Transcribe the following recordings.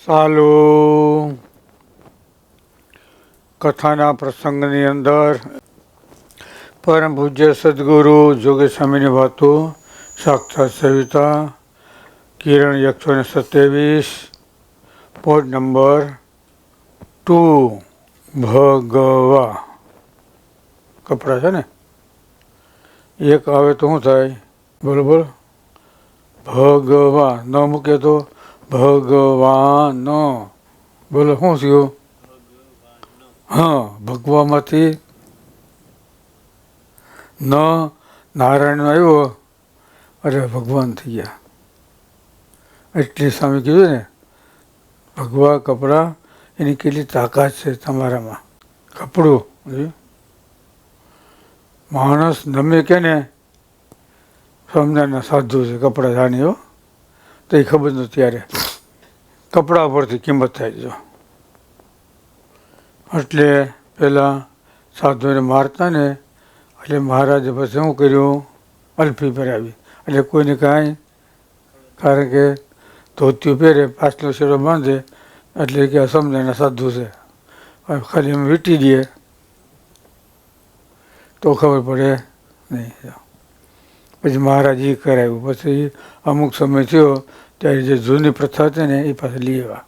ચાલો કથાના પ્રસંગની અંદર પરમ પૂજ્ય સદગુરુ જોગેશ સ્વામીની વાતો સાક્ષાત સવિતા કિરણ 127 પોઈન્ટ નંબર 2 ભગવા કપડા છે ને એક આવે તો શું થાય બરોબર ભગવા ન મૂકે તો ભગવાન બોલો શું થયું હા ભગવામાંથી ન નારાયણ આવ્યો અરે ભગવાન થઈ ગયા એટલી સામે કીધું ને ભગવા કપડાં એની કેટલી તાકાત છે તમારામાં કપડું માણસ ગમે કે ને સમજાના સાધુ છે કપડાં જાણીઓ તો એ ખબર નથી ત્યારે કપડા પરથી કિંમત થાય જો એટલે પેલા સાધુને મારતા ને એટલે મહારાજે પછી શું કર્યું અલ્ફી પહેરાવી એટલે કોઈને કાંઈ કારણ કે ધોતિયું પહેરે પાછલો શેડો બાંધે એટલે કે સમજાના સાધુ છે ખાલી એમ વીંટી દે તો ખબર પડે નહીં પછી મહારાજ એ કરાવ્યું પછી અમુક સમય થયો ત્યારે જે જૂની પ્રથા હતી ને એ પાસે લઈ આવ્યા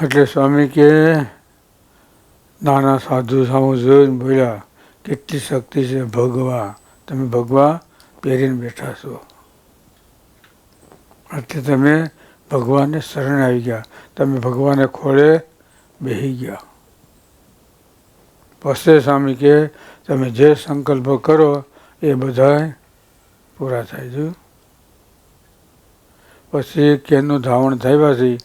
એટલે સ્વામી કે નાના સાધુ સામુ જોઈને બોલ્યા કેટલી શક્તિ છે ભગવા તમે ભગવા પહેરીને બેઠા છો એટલે તમે ભગવાનને શરણ આવી ગયા તમે ભગવાનને ખોળે બેસી ગયા પછી સ્વામી કે તમે જે સંકલ્પ કરો એ બધા પૂરા થાય છે પછી કેનું ધાવણ થવાથી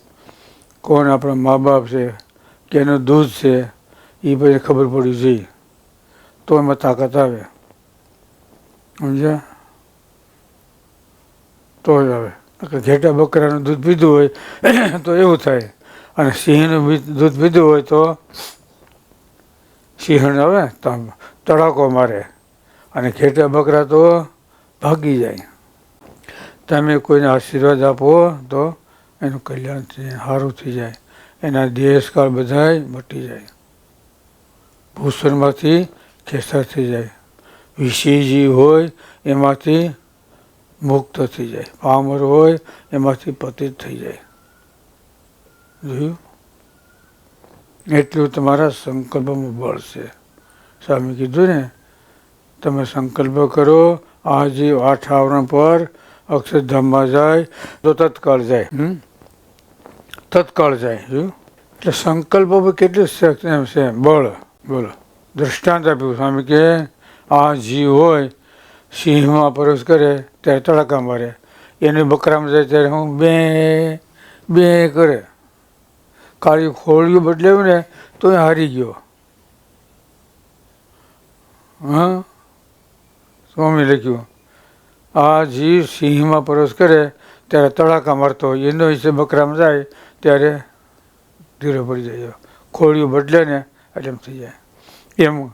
કોણ આપણા મા બાપ છે કેનું દૂધ છે એ પછી ખબર પડવી જોઈએ તો એમાં તાકાત આવે સમજ્યા તો જ આવે ઘેટા બકરાનું દૂધ પીધું હોય તો એવું થાય અને સિંહનું દૂધ પીધું હોય તો સિંહણ આવે તો તડાકો મારે અને ઘેટા બકરા તો ભાગી જાય તમે કોઈને આશીર્વાદ આપો તો એનું કલ્યાણ થઈ જાય સારું થઈ જાય એના દેશકાળ બધાય મટી જાય ભૂષણમાંથી ખેસર થઈ જાય વિષયજી હોય એમાંથી મુક્ત થઈ જાય પામર હોય એમાંથી પતિત થઈ જાય જોયું એટલું તમારા સંકલ્પમાં બળ છે સ્વામી કીધું ને તમે સંકલ્પ કરો આજે 8 આવરણ પર અક્ષરધામમાં જાય તો તત્કાળ જાય તત્કાળ જાય એટલે સંકલ્પો પર કેટલું એમ છે બળ બોલો દૃષ્ટાંત આપ્યું સ્વામી કે આ જીવ હોય સિંહમાં પ્રવેશ કરે ત્યારે તડકા મારે એને બકરામાં જાય ત્યારે હું બે બે કરે કાળી ખોળિયું બદલાવ્યું ને તો એ હારી ગયો હા સ્વામી લખ્યું આ જીવ સિંહમાં પ્રવેશ કરે ત્યારે તડાકા મારતો હોય એનો વિશે બકરામાં જાય ત્યારે ધીરો પડી જાય ખોળિયું બદલે ને એટલે એમ થઈ જાય એમ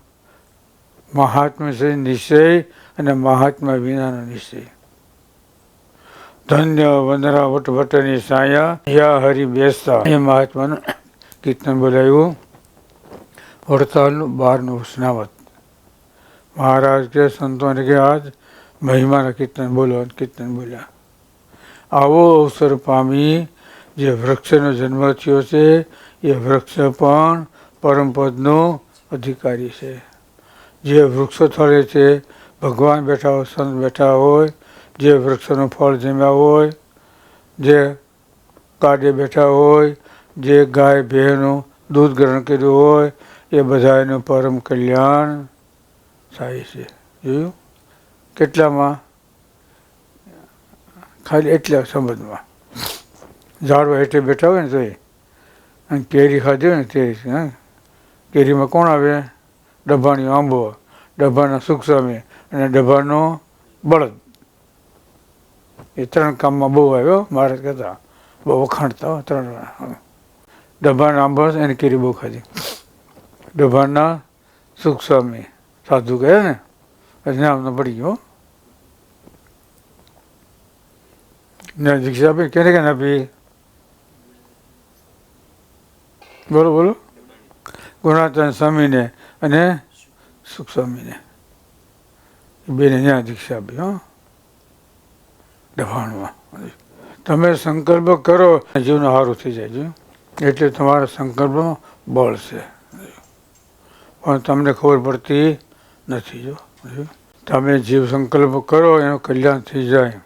મહાત્મા છે નિશ્ચય અને મહાત્મા વિનાનો નિશ્ચય ધન્ય વંદના વટવટની સાયા યા હરિ બેસતા એ મહાત્માનું કીર્તન બોલાવ્યું વડતાલનું 12નું સ્નાવત મહારાજ કે સંતોને કે આજ મહિમાના કીર્તન બોલો કીર્તન બોલ્યા આવો અવસર પામી જે વૃક્ષનો જન્મ થયો છે એ વૃક્ષ પણ પરમપદનો અધિકારી છે જે વૃક્ષો થળે છે ભગવાન બેઠા હોય સંત બેઠા હોય જે વૃક્ષોનું ફળ જમ્યા હોય જે કાઢે બેઠા હોય જે ગાય ભેંનું દૂધ ગ્રહણ કર્યું હોય એ બધાનું પરમ કલ્યાણ થાય છે જોયું કેટલામાં ખાલી એટલા સંબંધમાં ઝાડવા હેઠે બેઠા હોય ને તો અને કેરી ખાધી હોય ને તે કેરીમાં કોણ આવે ડભાણી આંબો ડભાના સુખ સ્વામી અને ડભાનો બળદ એ 3 કામમાં બહુ આવ્યો મહારાજ કહેતા બહુ વખાણતા 3 ડભાના આંબો એને કેરી બહુ ખાધી ડભાના સુખ સ્વામી સાધુ કહે ને નામ ન પડી ગયો દીક્ષા આપી કેને કેને આપી બોલો બોલો. ગુણાતન સ્વામીને અને સુખ સ્વામીને બેને ત્યાં દીક્ષા આપી. દફાણમાં તમે સંકલ્પ કરો જીવન સારું થઈ જાય છે. એટલે તમારા સંકલ્પમાં બળ છે, પણ તમને ખબર પડતી નથી. જો તમે જીવ સંકલ્પ કરો એનું કલ્યાણ થઈ જાય.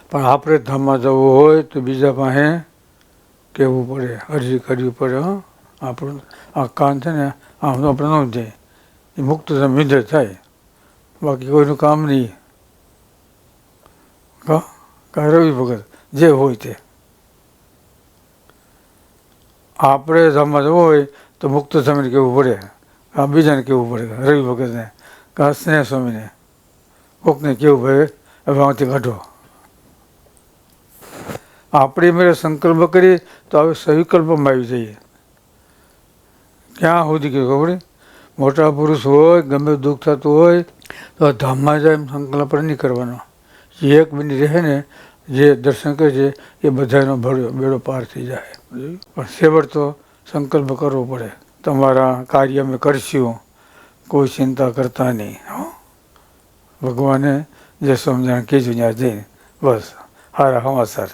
પણ આપણે ધામમાં જવું હોય તો બીજા પાસે કહેવું પડે, અરજી કરવી પડે. આપણું આ કામ છે ને આમ તો આપણે ન જાય, એ મુક્ત વિધેય થાય, બાકી કોઈનું કામ નહીં. રવિ ભગત જે હોય તે આપણે ધામમાં જવું હોય તો મુક્ત સ્વામીને કહેવું પડે, આ બીજાને કહેવું પડે, રવિ ભગતને કે સ્નેહ સ્વામીને, કોકને કહેવું પડે હવે આમાંથી કાઢો. આપણે મેળે સંકલ્પ કરીએ તો હવે સવિકલ્પમાં આવી જઈએ. ક્યાં સુધી કહેવું ખબર? મોટા પુરુષ હોય, ગમે દુઃખ થતું હોય તો ધામમાં જાય એમ સંકલ્પ નહીં કરવાનો. એક મિનિટ રહે ને જે દર્શન કરે છે એ બધાનો બેડો પાર થઈ જાય. પણ છેવટ તો સંકલ્પ કરવો પડે, તમારા કાર્ય અમે કરશું, કોઈ ચિંતા કરતા નહીં. ભગવાને જે સમજણ કીધું ત્યાં જઈને બસ સારા સમાચાર,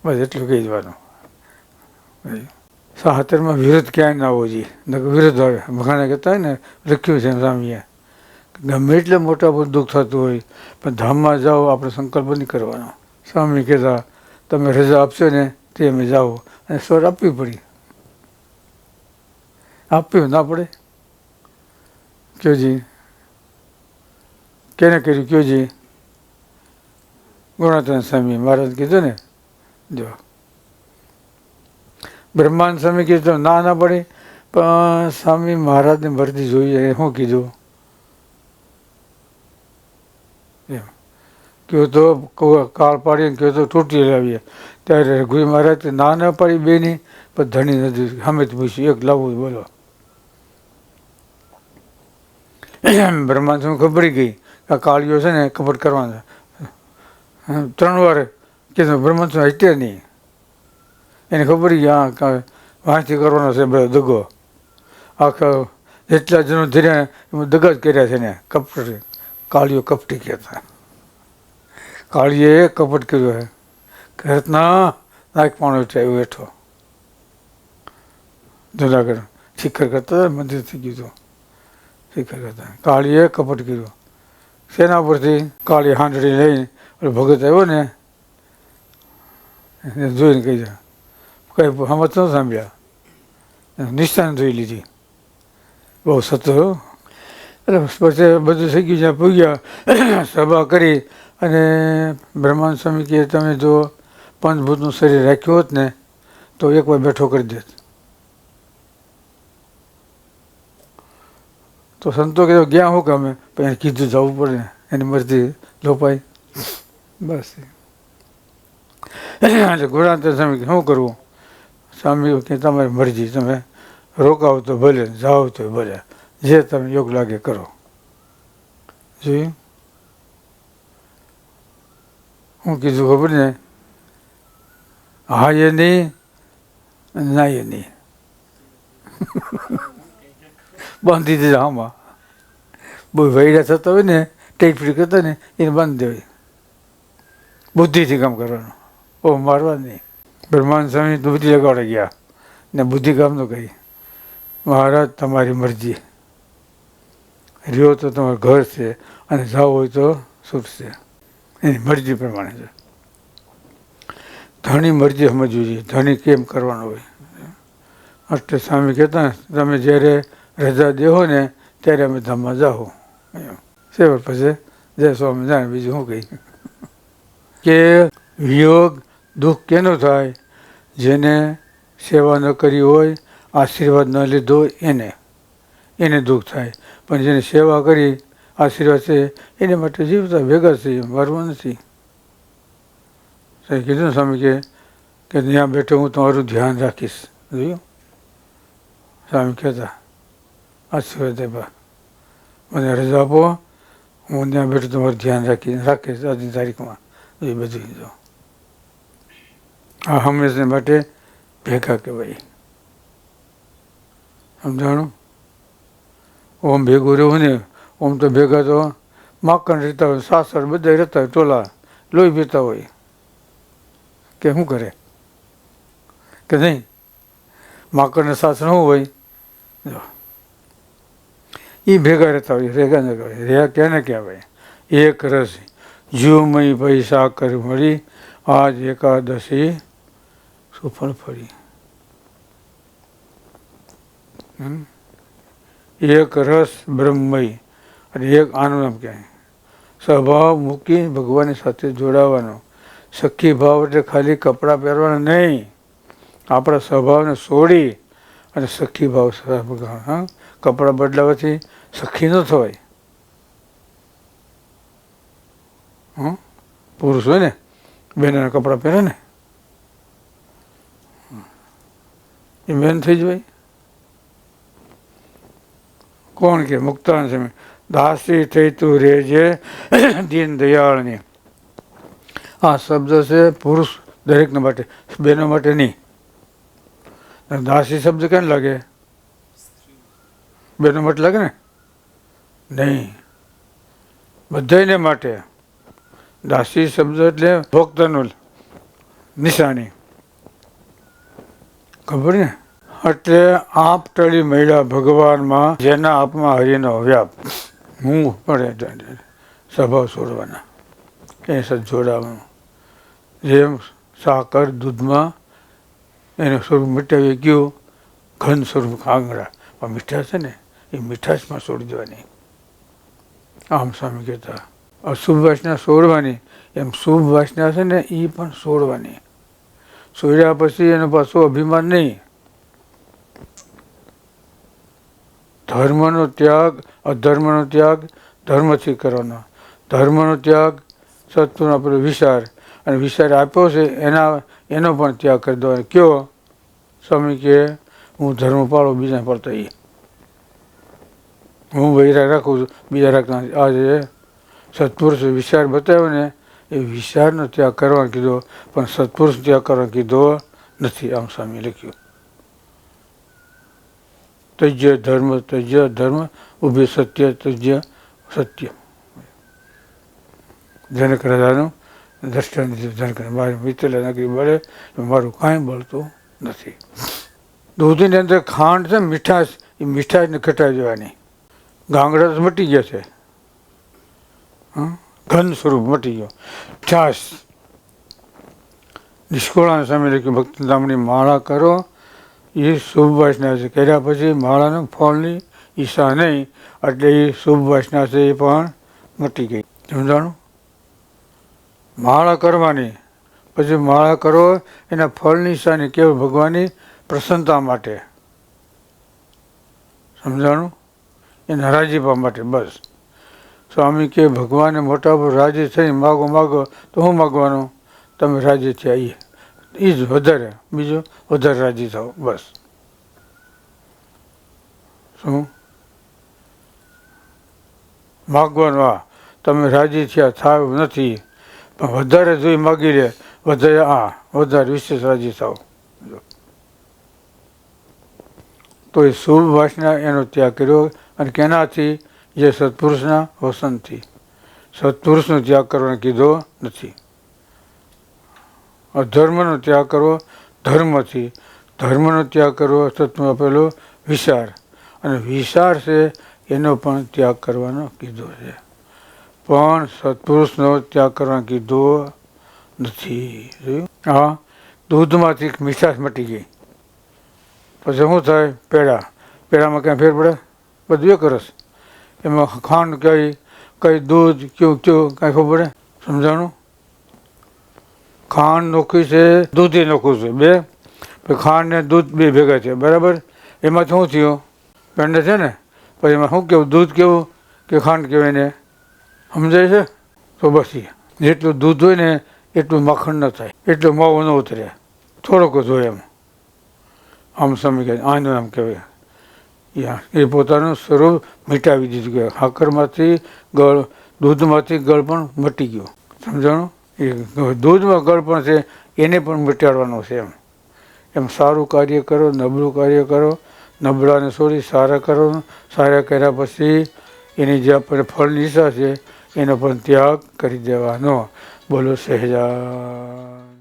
બસ એટલું કહી દેવાનું. સાહતરમાં વિરોધ ક્યાંય ના આવવો જોઈએ, વિરોધ આવે. ઘણા કહેતા હોય ને લખ્યું છે સ્વામીએ, ગમે એટલે મોટા બહુ દુઃખ થતું હોય પણ ધામમાં જાઓ આપણે સંકલ્પ નહીં કરવાનો. સ્વામી કહેતા તમે રજા આપશો ને તે અમે જાઓ, અને સ્વર આપવી પડી. આપ્યું ના પડે? કયોજી કેને કર્યું? કયોજી ગુણાતન સ્વામી મહારાજ કીધું ને. જો બ્રહ્માંડ સ્વામી કીધું ના ના પડે, પણ સ્વામી મહારાજને મરજી જોઈએ. શું કીધું? એમ કહ્યું તો કાળ પાડીને કહ્યું તો તૂટી લાવીએ. ત્યારે રઘુજી મહારાજ ના પાડી બેની, પણ ધણી નથી સામે જ પૂછ્યું એક લાવવું. બોલો બ્રહ્માંડ સ્વામી ખબર ગઈ આ કાળીઓ છે ને કપટ કરવાના. 3 વાર કીધું બ્રહ્માંડ સ્વામી હટ્યા નહીં. એને ખબર કે વાંચી કરવાનો છે બધો દગો. આખા જેટલા જનો ધીર્યા એમાં દગા જ કર્યા છે ને. કપટ કાળીઓ કપટી કહેતા. કાળીએ કપટ કર્યો છે. કહેતના નાક પાણો ઉઠાવ્યો હેઠો. જુનાગઢ શિખર કરતા મંદિર થઈ ગયું. શિખર કરતા કાળીએ કપટ કર્યો. સેના પરથી કાળી હાંડડી લઈને ભગત આવ્યો ને જોઈને કહી જાય કઈ હમત ન સાંભળ્યા, નિષ્ઠાને જોઈ લીધી. બહુ સતો. એટલે પછી બધું થઈ ગયું. જ્યાં પૂગ્યા સભા કરી અને બ્રહ્માંડ સ્વામી કહે તમે જો પંચભૂતનું શરીર રાખ્યું હોત ને તો એક વાર બેઠો કરી દેત. તો સંતો કીધું ગયા શું કે અમે પણ એને કીધું જવું પડે ને, એની મરજી લોપાઈ. બસ એટલે ગુણાતન સ્વામી શું કરવું? સ્વામી કે તમારી મરજી, તમે રોકાવ તો ભલે, જાઓ તો ભલે, જે તમને યોગ લાગે કરો. જોયું હું કીધું ખબર ને? હાય નહીં નાય નહીં, બાંધી દીધા. આમાં બહુ વૈડા થતા હોય ને, ટેટ ફ્રી કરતા ને એને બાંધી દેવાય. બુદ્ધિથી કામ કરવાનું, ઓ મારવા નહીં. બ્રહ્માંડ સ્વામી બુદ્ધિ લગાડે ગયા ને બુદ્ધિ કામ ન કરી. મહારાજ તમારી મરજી, રહ્યો તો તમારું ઘર છે અને જાવ હોય તો છૂટશે. એની મરજી પ્રમાણે છે. ધણી મરજી સમજવી જોઈએ, ધણી કેમ કરવાનો હોય. એટલે સ્વામી કહેતા તમે જ્યારે રજા દેહો ને ત્યારે અમે ધામમાં જાઓ. સેવર પછી જય સ્વામી જાણે બીજું શું કહી. કે વિયોગ દુઃખ કેનો થાય? જેને સેવા ન કરી હોય, આશીર્વાદ ન લીધો હોય એને દુઃખ થાય. પણ જેને સેવા કરી આશીર્વાદ છે એને માટે જીવતા ભેગા છે, મારવા નથી. કીધું ને સ્વામી કે ત્યાં બેઠો હું તમારું ધ્યાન રાખીશ. જોયું સ્વામી કહેતા આશીર્વાદ આપ્યા, મને રજા આપો, હું ત્યાં બેઠો તમારું ધ્યાન રાખીશ આજની તારીખમાં. એ બધું જો આ હંમેશા માટે ભેગા કહેવાય. સમજાણું? ઓમ ભેગું રહેવું ને, ઓમ તો ભેગા તો માખણ રહેતા હોય, સાસર બધા રહેતા હોય, ટોલા લોહી પીતા હોય કે શું કરે કે નહીં? માકડ ને સાસર શું હોય? એ ભેગા રહેતા હોય. ભેગા ન કહેવાય. રહ્યા ક્યાંને કહેવાય? એક રસ જીવમય પૈસા કર મળી, આજ એકાદશી સુફળ ફળી. એક રસ બ્રહ્મમય અને એક આનંદ એમ કહેવાય. સ્વભાવ મૂકી ભગવાનની સાથે જોડાવાનો. સખી ભાવ એટલે ખાલી કપડાં પહેરવાના નહીં, આપણા સ્વભાવને છોડી અને સખી ભાવ. હા, કપડાં બદલાવાથી સખી ન થવાય. પુરુષ હોય ને બેનના કપડાં પહેરે ને એ બેન થઈ જ ભાઈ. કોણ કે મુક્તાન સમય દાસી થઈ તું રેજે દીન દયાળની. આ શબ્દ છે પુરુષ દરેકના માટે, બહેનો માટે નહીં. દાસી શબ્દ કેમ લાગે? બહેનો માટે લાગે ને? નહીં, બધાને માટે. દાસી શબ્દ એટલે ભક્તનું નિશાની, ખબર ને? એટલે આપ ટળી મળ્યા ભગવાનમાં, જેના આપમાં હરિનો વ્યાપ. હું પડે સ્વભાવ છોડવાના, એની સાથે જોડાવાનું. જેમ સાકર દૂધમાં એનું સ્વરૂપ મીઠાવી ગયું, ઘન સ્વરૂપ આંગળા પણ મીઠાશ છે ને એ મીઠાશમાં છોડી દેવાની. આમ સ્વામી કહેતા અશુભ વાસના છોડવાની, એમ શુભ વાસના છે ને એ પણ છોડવાની. છોડ્યા પછી એનો પાછો અભિમાન નહીં. ધર્મનો ત્યાગ, અધર્મનો ત્યાગ ધર્મથી કરવાનો. ધર્મનો ત્યાગ સત્વનો આપણો વિચાર, અને વિચાર આપ્યો છે એનો પણ ત્યાગ કરી દેવાનો. કયો? સ્વામી કે હું ધર્મ પાળો, બીજા પાળતો એ. હું વૈરાગ રાખું છું, બીજા રાખતા નથી. આજે સત્પુરુષે વિચાર બતાવ્યો ને એ વિચારનો ત્યાગ કરવાનો કીધો, પણ સત્પુરુષ ત્યાગ કરવાનો કીધો નથી. આમ સ્વામી લખ્યું. તજ્ય ધર્મ ઉભી સત્ય તજ્ય સત્ય. જનક રાજાનું દ્રષ્ટાંત જનક મારી મિત્રેલા નગરી બળે, મારું કાંઈ બળતું નથી. દૂધની અંદર ખાંડ છે, મીઠાશ, એ મીઠાશને ઘટાડી દેવાની. ગાંગડા તો મટી ગયા છે, ઘન સ્વરૂપ મટી ગયો. છાશ નિષ્કોળાના સામે લખ્યું ભક્તિ નામની માળા કરો, એ શુભ વાસના છે. કર્યા પછી માળાનું ફળની ઈચ્છા નહીં, એટલે એ શુભ વાસના છે એ પણ મટી ગઈ. સમજાણું? માળા કરવાની, પછી માળા કરો એના ફળની ઈચ્છા નહીં, કેવળ ભગવાનની પ્રસન્નતા માટે. સમજાણું? એના રાજીપા માટે બસ. સ્વામી કે ભગવાનને મોટા પર રાજી થઈને માગો માગો તો શું માગવાનું? તમે રાજી થયા એ જ વધારે, બીજું વધારે રાજી થાવ બસ. શું માગવાનું? આ તમે રાજી થયા થાવ નથી, પણ વધારે જોઈ માગી લે, વધારે વધારે વિશેષ રાજી થાવ. તો એ શુભ વાસના એનો ત્યાગ કર્યો. અને કેનાથી? જે સત્પુરુષના વસનથી. સત્પુરુષનો ત્યાગ કરવાનો કીધો નથી. અધર્મનો ત્યાગ કરવો ધર્મથી, ધર્મનો ત્યાગ કરવો સત્વમાં આપેલો વિચાર, અને વિચાર છે એનો પણ ત્યાગ કરવાનો કીધો છે. પણ સત્પુરુષનો ત્યાગ કરવાનો કીધો નથી. હા, દૂધમાંથી મીઠાશ મટી ગઈ, પછી શું થાય? પેડા. પેડામાં ક્યાં ફેર પડે? બધું એક રસ. એમાં ખાંડ કઈ દૂધ કયું કાંઈ ખબર પડે? સમજાણું? ખાંડ નોખી છે, દૂધ નોખું છે, બે. ખાંડ ને દૂધ બે ભેગા છે, બરાબર? એમાં શું થયું? પેંડા છે ને, પછી એમાં શું કેવું? દૂધ કેવું કે ખાંડ કહેવાય ને? સમજાય છે? તો બસ જેટલું દૂધ હોય ને એટલું માખણ ન થાય, એટલો માવો ન ઉતરે, થોડોક જ હોય એમ. આમ સમય કહે આનું આમ કહેવાય. એ પોતાનું સ્વરૂપ મિટાવી દીધું. કે સાકરમાંથી ગળ, દૂધમાંથી ગળ પણ મટી ગયો. સમજાણું? એ દૂધમાં ગળ પણ છે એને પણ મિટાડવાનો છે એમ. એમ સારું કાર્ય કરો, નબળું કાર્ય કરો, નબળાને છોડી સારા કરો, સારા કર્યા પછી એની જે આપણે ફળની ઈચ્છા છે એનો પણ ત્યાગ કરી દેવાનો. બોલો સહેજાન.